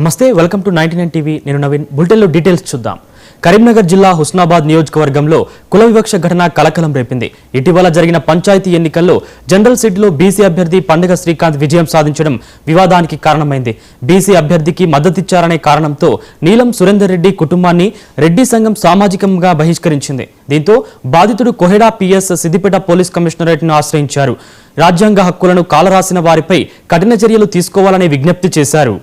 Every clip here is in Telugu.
నమస్తే, వెల్కమ్ టు 99 టీవీ. నేను నవీన్. బులెటిన్లో డీటెయిల్స్ చూద్దాం. కరీంనగర్ జిల్లా హుస్నాబాద్ నియోజకవర్గంలో కుల వివక్ష ఘటన కలకలం రేపింది. ఇటీవల జరిగిన పంచాయతీ ఎన్నికల్లో జనరల్ సీట్లో బీసీ అభ్యర్థి పండుగ శ్రీకాంత్ విజయం సాధించడం వివాదానికి కారణమైంది. బీసీ అభ్యర్థికి మద్దతిచ్చారనే కారణంతో నీలం సురేందర్ రెడ్డి కుటుంబాన్ని రెడ్డి సంఘం సామాజికంగా బహిష్కరించింది. దీంతో బాధితుడు కోహెడా పిఎస్ సిద్దిపేట పోలీస్ కమిషనరేట్ను ఆశ్రయించారు. రాజ్యాంగ హక్కులను కాలరాసిన వారిపై కఠిన చర్యలు తీసుకోవాలని విజ్ఞప్తి చేశారు.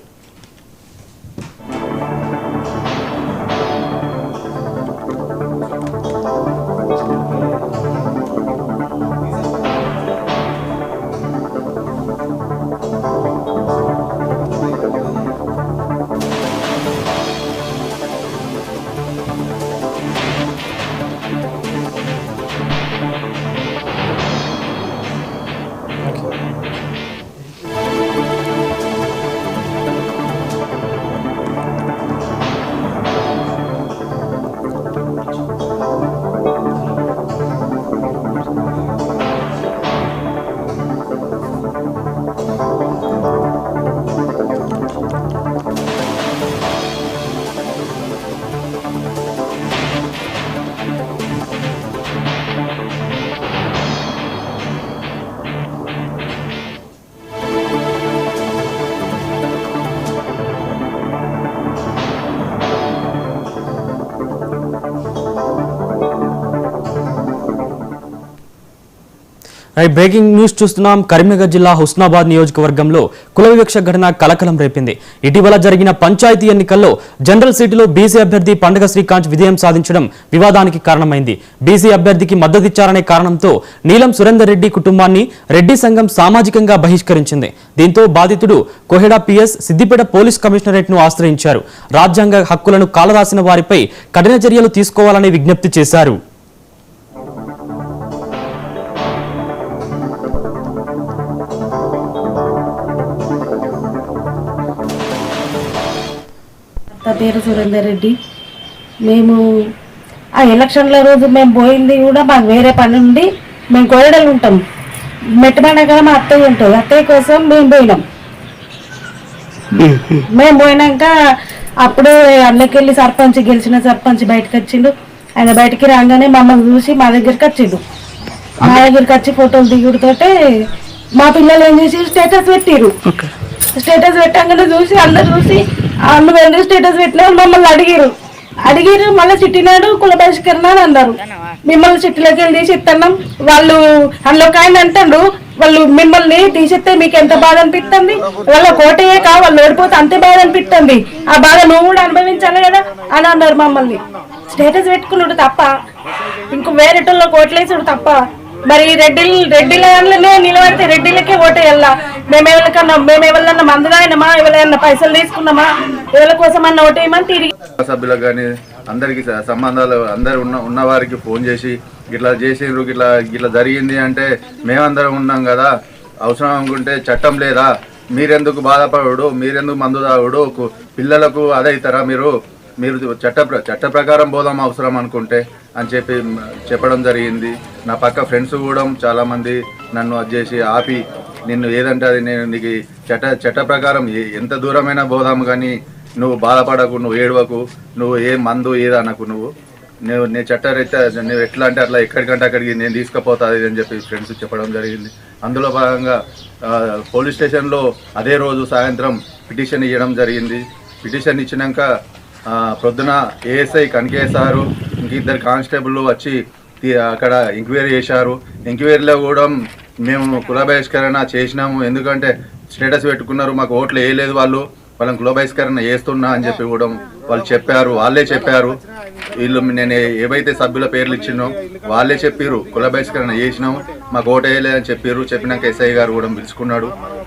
బ్రేకింగ్ న్యూస్ చూస్తున్నాం. కరీంనగర్ జిల్లా హుస్నాబాద్ నియోజకవర్గంలో కుల వివక్ష ఘటన కలకలం రేపింది. ఇటీవల జరిగిన పంచాయతీ ఎన్నికల్లో జనరల్ సీటులో బీసీ అభ్యర్థి పండుగ శ్రీకాంత్ విజయం సాధించడం వివాదానికి కారణమైంది. బీసీ అభ్యర్థికి మద్దతిచ్చారనే కారణంతో నీలం సురేందర్ రెడ్డి కుటుంబాన్ని రెడ్డి సంఘం సామాజికంగా బహిష్కరించింది. దీంతో బాధితుడు కోహెడా పిఎస్ సిద్దిపేట పోలీస్ కమిషనరేట్ను ఆశ్రయించారు. రాజ్యాంగ హక్కులను కాలరాసిన వారిపై కఠిన చర్యలు తీసుకోవాలని విజ్ఞప్తి చేశారు. పేరు సురేందర్ రెడ్డి. మేము ఆ ఎలక్షన్ల రోజు మేము పోయింది కూడా మాకు వేరే పని ఉండి మేము కోయడలు ఉంటాం. మెట్టబండగా మా అత్తయ్య ఉంటుంది. అత్తయ్య కోసం మేము పోయినాం. మేము పోయినాక అప్పుడే అన్నకెళ్ళి సర్పంచ్ గెలిచిన సర్పంచ్ బయటకు వచ్చిండు. ఆయన బయటికి రాగానే మమ్మల్ని చూసి మా దగ్గరికి వచ్చిండు. మా దగ్గరికి వచ్చి ఫోటోలు దిగుడుతోటే మా పిల్లలు ఏం చేసి స్టేటస్ పెట్టిరు. స్టేటస్ పెట్టగానే చూసి అందరు చూసి నువ్వు ఎందుకు స్టేటస్ పెట్టినా మమ్మల్ని అడిగిరు. మళ్ళీ చిట్టినాడు కుల బహిష్కరణ అని అన్నారు. మిమ్మల్ని చిట్టిలోకి వెళ్ళి తీసి ఇస్తున్నాం. వాళ్ళు అందులో ఆయన అంటాడు, వాళ్ళు మిమ్మల్ని తీసిస్తే మీకు ఎంత బాధ అనిపిస్తుంది, వాళ్ళ కోటయే కా వాళ్ళు ఓడిపోతే అంతే బాధ అనిపిస్తుంది, ఆ బాధ నువ్వు కూడా అనుభవించాలి కదా అని అన్నారు. మమ్మల్ని స్టేటస్ పెట్టుకున్నాడు తప్ప, ఇంకో వేరేటోళ్ళకి ఓట్లేసాడు తప్ప. మరి రెడ్డిలనే నిలబడితే రెడ్డిలకే ఓటేయాలా? మేమెవరన్నా మందుదాయినమా, ఎవరైనా పైసలు తీసుకున్నామా, ఎవరి కోసం అన్న ఓటేయమని తిరిగి సభ్యులకు కానీ అందరికి సంబంధాలు అందరు ఉన్న వారికి ఫోన్ చేసి ఇట్లా చేసిండ్రు, ఇట్లా జరిగింది అంటే మేమందరం ఉన్నాం కదా, అవసరం అనుకుంటే చట్టం లేదా, మీరెందుకు బాధపడు, మీరెందుకు మందు తాగుడు, పిల్లలకు అదైతారా, మీరు చట్ట ప్రకారం పోదాం అవసరం అనుకుంటే అని చెప్పడం జరిగింది. నా పక్క ఫ్రెండ్స్ కూడా చాలామంది నన్ను అది చేసి ఆపి, నిన్ను ఏదంటే అది నేను నీకు చట్ట ప్రకారం ఎంత దూరమైనా పోదాము, కానీ నువ్వు బాధపడకు, నువ్వు ఏడవకు, నువ్వు ఏ మందు ఏదనకు, నేను చట్టరీత్యా నువ్వు ఎట్లా అంటే అట్లా ఎక్కడికంటే అక్కడికి నేను తీసుకుపోతాది అని చెప్పి ఫ్రెండ్స్ చెప్పడం జరిగింది. అందులో భాగంగా పోలీస్ స్టేషన్లో అదే రోజు సాయంత్రం పిటిషన్ ఇవ్వడం జరిగింది. పిటిషన్ ఇచ్చినాక ప్రొద్దున ఏఎస్ఐ కనికేశారు, ఇంక ఇద్దరు కానిస్టేబుల్ వచ్చి అక్కడ ఎంక్వైరీ చేశారు. ఎంక్వైరీలో కూడా మేము కుల బహిష్కరణ చేసినాము, ఎందుకంటే స్టేటస్ పెట్టుకున్నారు, మాకు ఓట్లు వేయలేదు, వాళ్ళని కుల బహిష్కరణ చేస్తున్నా అని చెప్పి కూడా వాళ్ళు చెప్పారు. వాళ్ళే చెప్పారు, వీళ్ళు నేను ఏవైతే సభ్యుల పేర్లు ఇచ్చినో వాళ్ళే చెప్పారు కుల బహిష్కరణ చేసినాము, మాకు ఓటు వేయలేదని చెప్పారు. చెప్పినాక ఎస్ఐ గారు కూడా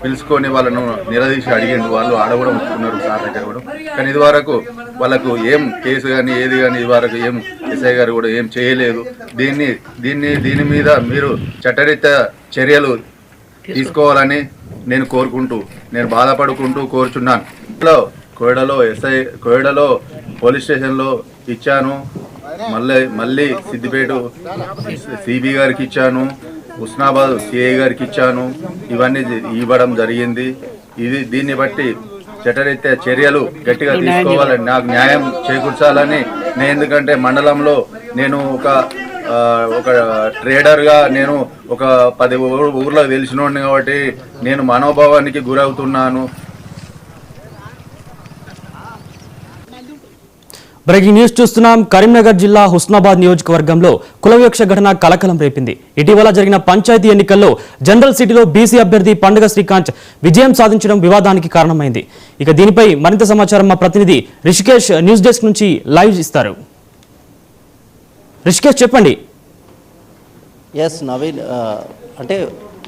పిలుచుకొని వాళ్ళను నిలదీసి అడిగిండు. వాళ్ళు ఆడ కూడా ఉంచుకున్నారు సార్ దగ్గర కూడా. కానీ ఇది వరకు వాళ్ళకు ఏం కేసు కానీ ఏది కానీ ఇది వరకు ఏం ఎస్ఐ గారు కూడా ఏం చేయలేదు. దీని మీద మీరు చట్టరీత్యా చర్యలు తీసుకోవాలని నేను బాధపడుకుంటూ కోరుచున్నాను. కోయడలో పోలీస్ స్టేషన్లో ఇచ్చాను, మళ్ళీ సిద్దిపేట సిబి గారికి ఇచ్చాను, హుస్నాబాద్ సిఐ గారికి ఇచ్చాను. ఇవన్నీ ఇవ్వడం జరిగింది. దీన్ని బట్టి చట్టరీత్యా చర్యలు గట్టిగా తీసుకోవాలని, నాకు న్యాయం చేకూర్చాలని నేను, ఎందుకంటే మండలంలో నేను ఒక ట్రేడర్గా నేను ఒక 10 ఊర్లో తెలిసినోడిని కాబట్టి నేను మనోభావానికి గురవుతున్నాను. బ్రేకింగ్ న్యూస్ చూస్తున్నాం. కరీంనగర్ జిల్లా హుస్నాబాద్ నియోజకవర్గంలో కుల వివక్ష ఘటన కలకలం రేపింది. ఇటీవల జరిగిన పంచాయతీ ఎన్నికల్లో జనరల్ సిటీలో బీసీ అభ్యర్థి పండుగ శ్రీకాంత్ విజయం సాధించడం వివాదానికి కారణమైంది. ఇక దీనిపై మరింత సమాచారం మా ప్రతినిధి రిషికేష్ న్యూస్ డెస్క్ నుంచి లైవ్ ఇస్తారు. రిషికేష్, చెప్పండి. ఎస్ నవీన్, అంటే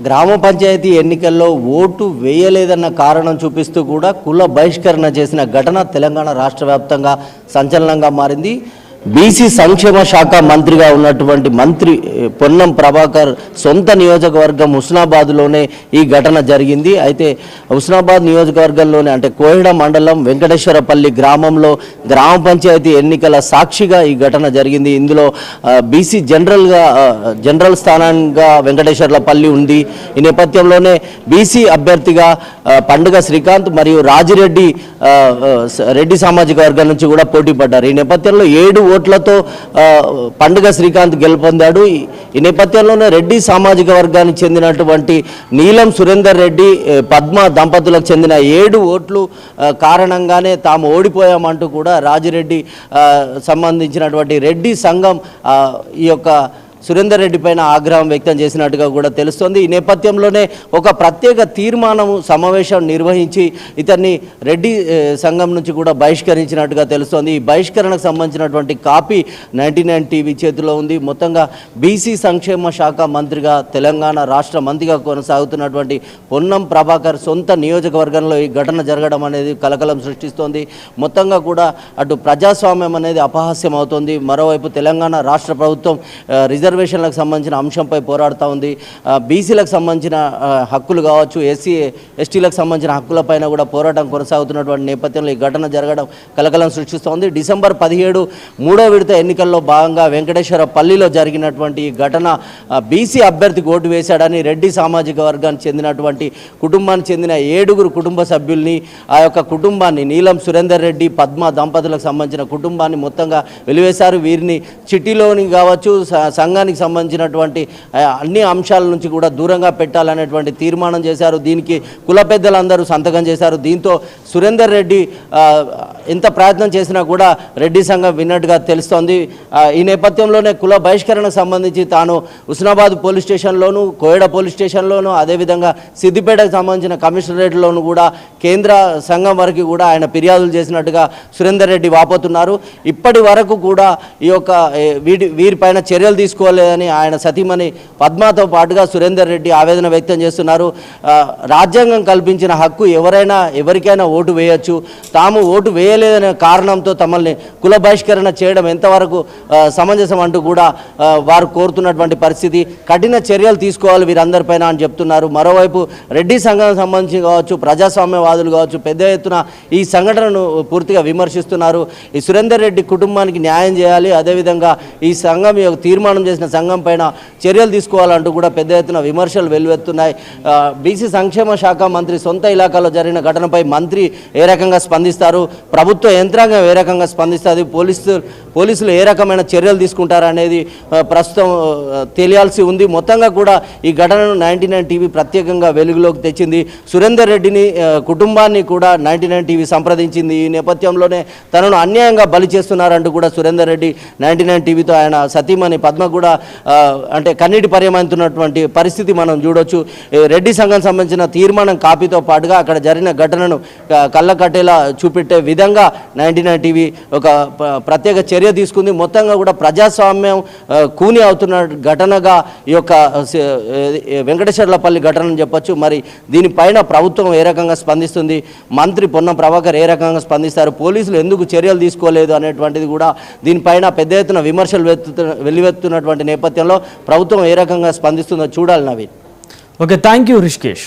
గ్రామ పంచాయతీ ఎన్నికల్లో ఓటు వేయలేదన్న కారణం చూపిస్తూ కూడా కుల బహిష్కరణ చేసిన ఘటన తెలంగాణ రాష్ట్ర వ్యాప్తంగా సంచలనంగా మారింది. బీసీ సంక్షేమ శాఖ మంత్రిగా ఉన్నటువంటి మంత్రి పొన్నం ప్రభాకర్ సొంత నియోజకవర్గం హుస్నాబాద్లోనే ఈ ఘటన జరిగింది. అయితే హుస్నాబాద్ నియోజకవర్గంలోనే అంటే కోహిడ మండలం వెంకటేశ్వరపల్లి గ్రామంలో గ్రామ పంచాయతీ ఎన్నికల సాక్షిగా ఈ ఘటన జరిగింది. ఇందులో బీసీ జనరల్ స్థానంగా వెంకటేశ్వరపల్లి ఉంది. ఈ నేపథ్యంలోనే బీసీ అభ్యర్థిగా పండుగ శ్రీకాంత్ మరియు రాజిరెడ్డి రెడ్డి సామాజిక వర్గం నుంచి కూడా పోటీ పడ్డారు. ఈ నేపథ్యంలో 7 ఓట్లతో పండుగ శ్రీకాంత్ గెలుపొందాడు. ఈ నేపథ్యంలోనే రెడ్డి సామాజిక వర్గానికి చెందినటువంటి నీలం సురేందర్ రెడ్డి పద్మ దంపతులకు చెందిన 7 ఓట్లు కారణంగానే తాము ఓడిపోయామంటూ కూడా రాజిరెడ్డి సంబంధించినటువంటి రెడ్డి సంఘం ఈ యొక్క సురేందర్ రెడ్డి పైన ఆగ్రహం వ్యక్తం చేసినట్టుగా కూడా తెలుస్తోంది. ఈ నేపథ్యంలోనే ఒక ప్రత్యేక సమావేశం నిర్వహించి ఇతన్ని రెడ్డి సంఘం నుంచి కూడా బహిష్కరించినట్టుగా తెలుస్తోంది. ఈ బహిష్కరణకు సంబంధించినటువంటి కాపీ 99 టీవీ చేతిలో ఉంది. మొత్తంగా బీసీ సంక్షేమ శాఖ మంత్రిగా తెలంగాణ రాష్ట్ర మంత్రిగా కొనసాగుతున్నటువంటి పొన్నం ప్రభాకర్ సొంత నియోజకవర్గంలో ఈ ఘటన జరగడం అనేది కలకలం సృష్టిస్తోంది. మొత్తంగా కూడా అటు ప్రజాస్వామ్యం అనేది అపహాస్యం అవుతుంది. మరోవైపు తెలంగాణ రాష్ట్ర ప్రభుత్వం రిజర్వేషన్లకు సంబంధించిన అంశంపై పోరాడుతూ ఉంది. బీసీలకు సంబంధించిన హక్కులు కావచ్చు, ఎస్సీ ఎస్టీలకు సంబంధించిన హక్కులపైన కూడా పోరాటం కొనసాగుతున్నటువంటి నేపథ్యంలో ఈ ఘటన జరగడం కలకలం సృష్టిస్తోంది. డిసెంబర్ 17 3వ విడత ఎన్నికల్లో భాగంగా వెంకటేశ్వరపల్లిలో జరిగినటువంటి ఈ ఘటన బీసీ అభ్యర్థికి ఓటు వేశాడని రెడ్డి సామాజిక వర్గానికి చెందినటువంటి కుటుంబానికి చెందిన 7 కుటుంబ సభ్యుల్ని, ఆ యొక్క కుటుంబాన్ని నీలం సురేందర్ రెడ్డి పద్మ దంపతులకు సంబంధించిన కుటుంబాన్ని మొత్తంగా వెలివేశారు. వీరిని చిట్టిలోని కావచ్చు, సంఘానికి సంబంధించినటువంటి అన్ని అంశాల నుంచి కూడా దూరంగా పెట్టాలనేటువంటి తీర్మానం చేశారు. దీనికి కుల పెద్దలందరూ సంతకం చేశారు. దీంతో సురేందర్ రెడ్డి ఎంత ప్రయత్నం చేసినా కూడా రెడ్డి సంఘం విన్నట్టుగా తెలుస్తోంది. ఈ నేపథ్యంలోనే కుల బహిష్కరణకు సంబంధించి తాను హుస్నాబాద్ పోలీస్ స్టేషన్లోను, కోయడ పోలీస్ స్టేషన్లోను, అదేవిధంగా సిద్దిపేటకు సంబంధించిన కమిషనరేట్లోను కూడా కేంద్ర సంఘం వరకు కూడా ఆయన ఫిర్యాదులు చేసినట్టుగా సురేందర్ రెడ్డి వాపోతున్నారు. ఇప్పటి వరకు కూడా ఈ యొక్క వీరిపైన చర్యలు తీసుకోలేదని ఆయన సతీమణి పద్మతో పాటుగా సురేందర్ రెడ్డి ఆవేదన వ్యక్తం చేస్తున్నారు. రాజ్యాంగం కల్పించిన హక్కు ఎవరికైనా ఓటు వేయొచ్చు. తాము ఓటు వేయలేదనే కారణంతో తమల్ని కుల బహిష్కరణ చేయడం ఎంతవరకు సమంజసం అంటూ కూడా వారు కోరుతున్నటువంటి పరిస్థితి. కఠిన చర్యలు తీసుకోవాలి వీరందరిపైన అని చెప్తున్నారు. మరోవైపు రెడ్డి సంఘానికి సంబంధించి కావచ్చు, ప్రజాస్వామ్యవాదులు కావచ్చు, పెద్ద ఎత్తున ఈ సంఘటనను పూర్తిగా విమర్శిస్తున్నారు. ఈ సురేందర్ రెడ్డి కుటుంబానికి న్యాయం చేయాలి, అదేవిధంగా ఈ సంఘం తీర్మానం చేసిన సంఘం పైన చర్యలు తీసుకోవాలంటూ కూడా పెద్ద ఎత్తున విమర్శలు వెల్లువెత్తున్నాయి. బీసీ సంక్షేమ శాఖ మంత్రి సొంత ఇలాకాలో జరిగిన ఘటనపై మంత్రి ఏ రకంగా స్పందిస్తారు, ప్రభుత్వ యంత్రాంగం ఏ రకంగా స్పందిస్తుంది, పోలీసులు ఏ రకమైన చర్యలు తీసుకుంటారనేది ప్రస్తుతం తెలియాల్సి ఉంది. మొత్తంగా కూడా ఈ ఘటనను 99 టీవీ ప్రత్యేకంగా వెలుగులోకి తెచ్చింది. సురేందర్ రెడ్డిని కుటుంబాన్ని కూడా 99 టీవీ సంప్రదించింది. ఈ నేపథ్యంలోనే తనను అన్యాయంగా బలి చేస్తున్నారంటూ కూడా సురేందర్ రెడ్డి 99 టీవీతో ఆయన సతీమణి పద్మ కూడా అంటే కన్నీటి పర్యమంతున్నటువంటి పరిస్థితి మనం చూడొచ్చు. రెడ్డి సంఘం సంబంధించిన తీర్మానం కాపీతో పాటుగా అక్కడ జరిగిన ఘటనను కళ్ళకట్టేలా చూపెట్టే విధంగా 99 టీవీ ఒక ప్రత్యేక చర్య తీసుకుంది. మొత్తంగా కూడా ప్రజాస్వామ్యం కూని అవుతున్న ఘటనగా ఈ యొక్క వెంకటేశ్వర్లపల్లి ఘటనని చెప్పొచ్చు. మరి దీనిపైన ప్రభుత్వం ఏ రకంగా స్పందిస్తుంది, మంత్రి పొన్నం ప్రభాకర్ ఏ రకంగా స్పందిస్తారు, పోలీసులు ఎందుకు చర్యలు తీసుకోలేదు అనేటువంటిది కూడా దీనిపైన పెద్ద ఎత్తున విమర్శలు వెల్లువెత్తున్నటువంటి నేపథ్యంలో ప్రభుత్వం ఏ రకంగా స్పందిస్తుందో చూడాలి. Naveen. Okay, thank you Rishikesh.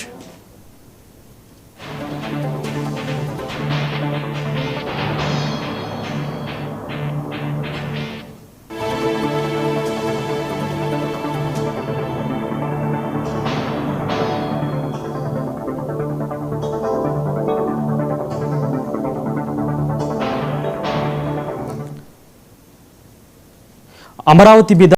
Amaravati మీద